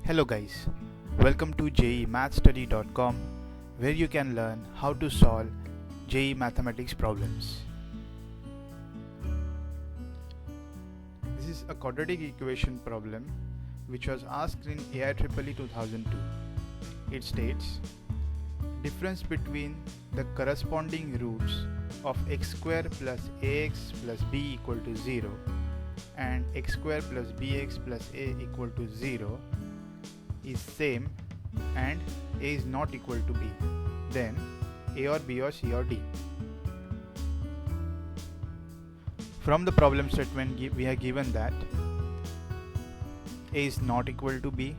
Hello guys, welcome to JEEmathstudy.com where you can learn how to solve JEE mathematics problems. This is a quadratic equation problem which was asked in AIEEE 2002. It states, difference between the corresponding roots of x square plus ax plus b equal to 0 and x square plus bx plus a equal to 0 is same and a is not equal to b, then a or b or c or d. From the problem statement we are given that a is not equal to b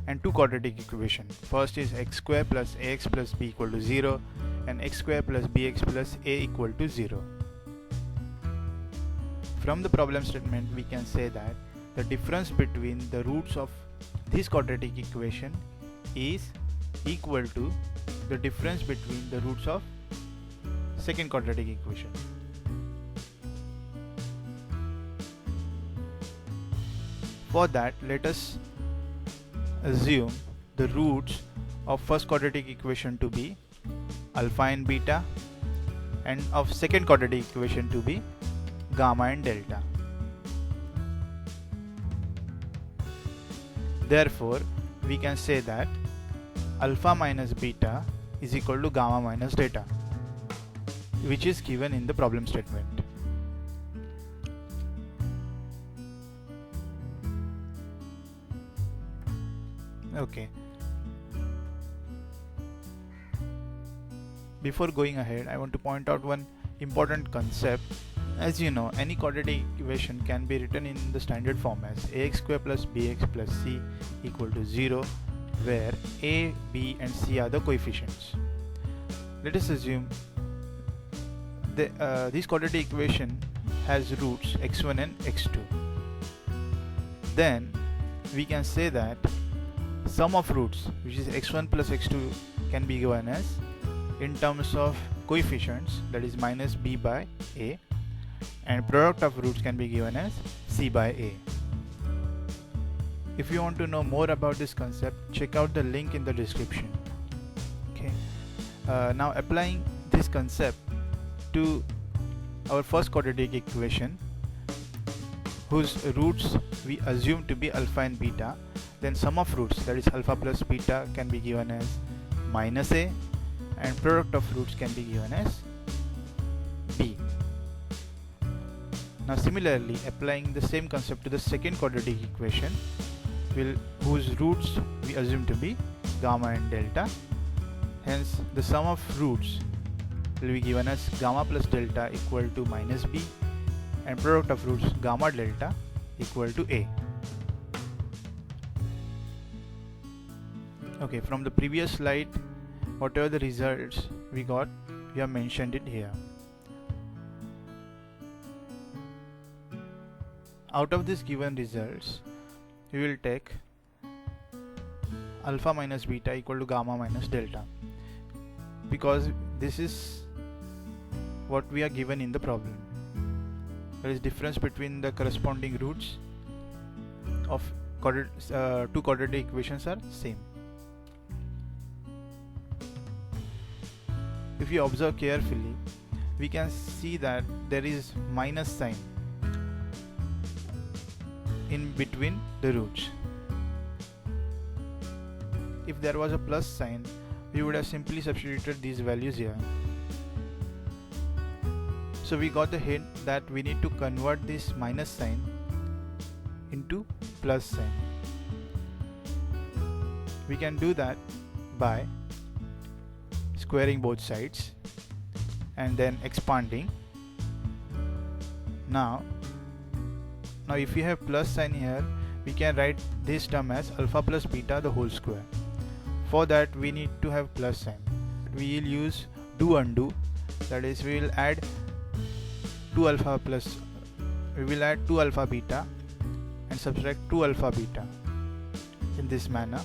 and two quadratic equation. First is x square plus ax plus b equal to 0 and x square plus bx plus a equal to 0. From the problem statement we can say that the difference between the roots of this quadratic equation is equal to the difference between the roots of second quadratic equation. For that, let us assume the roots of first quadratic equation to be alpha and beta and of second quadratic equation to be gamma and delta. Therefore, we can say that alpha minus beta is equal to gamma minus delta, which is given in the problem statement. Okay. Before going ahead, I want to point out one important concept. As you know, any quadratic equation can be written in the standard form as ax square plus bx plus c equal to 0, where a, b and c are the coefficients. Let us assume this quadratic equation has roots x1 and x2. Then we can say that sum of roots, which is x1 plus x2, can be given as in terms of coefficients, that is minus b by a, and product of roots can be given as c by a. If you want to know more about this concept, check out the link in the description. Okay. Now applying this concept to our first quadratic equation, whose roots we assume to be alpha and beta, then sum of roots, that is alpha plus beta, can be given as minus a, and product of roots can be given as b. Now similarly, applying the same concept to the second quadratic equation, whose roots we assume to be gamma and delta, hence the sum of roots will be given as gamma plus delta equal to minus b, and product of roots gamma delta equal to a. Okay, from the previous slide, whatever the results we got, we have mentioned it here. Out of these given results, we will take alpha minus beta equal to gamma minus delta, because this is what we are given in the problem. There is difference between the corresponding roots of two quadratic equations are same. If you observe carefully, we can see that there is minus sign in between the roots. If there was a plus sign, we would have simply substituted these values here. So we got the hint that we need to convert this minus sign into plus sign. We can do that by squaring both sides and then expanding. Now if we have plus sign here, we can write this term as alpha plus beta the whole square. For that we need to have plus sign. We will use do undo, that is we will add 2 alpha beta and subtract 2 alpha beta in this manner.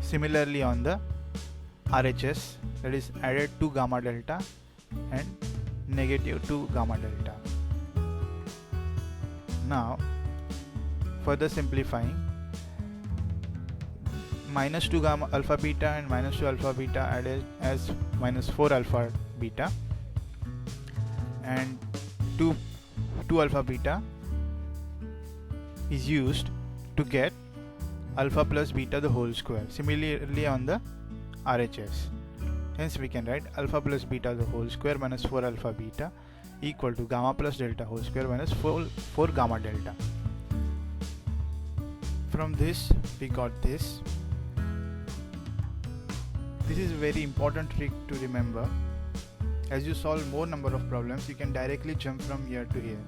Similarly on the RHS, that is added 2 gamma delta and negative 2 gamma delta. Now further simplifying, minus 2 gamma alpha beta and minus 2 alpha beta added as minus 4 alpha beta, and 2 alpha beta is used to get alpha plus beta the whole square. Similarly on the RHS, hence we can write alpha plus beta the whole square minus 4 alpha beta equal to gamma plus delta whole square minus 4 gamma delta. From this we got this. This is a very important trick to remember. As you solve more number of problems, you can directly jump from here to here.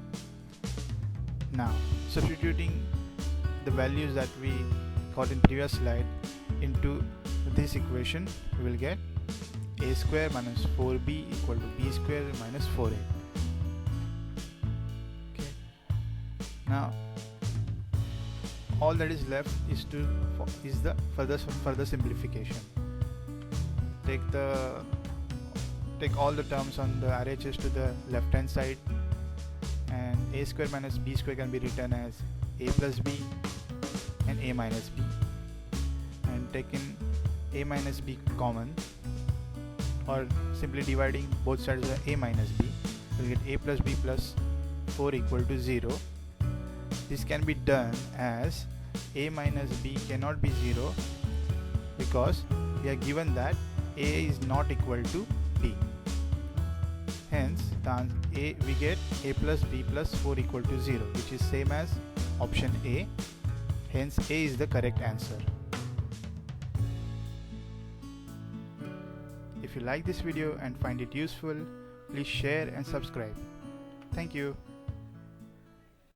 Now, substituting the values that we got in previous slide into this equation, we will get a square minus 4b equal to b square minus 4a. Okay. Now, all that is left is the further simplification. Take all the terms on the RHS to the left hand side, and a square minus b square can be written as a plus b and a minus b, and taking a minus b common, or simply dividing both sides of a minus b, we'll get a plus b plus 4 equal to 0. This can be done as a minus b cannot be 0 because we are given that a is not equal to b. Hence we get a plus b plus 4 equal to 0, which is same as option A. Hence A is the correct answer. If you like this video and find it useful, please share and subscribe. Thank you.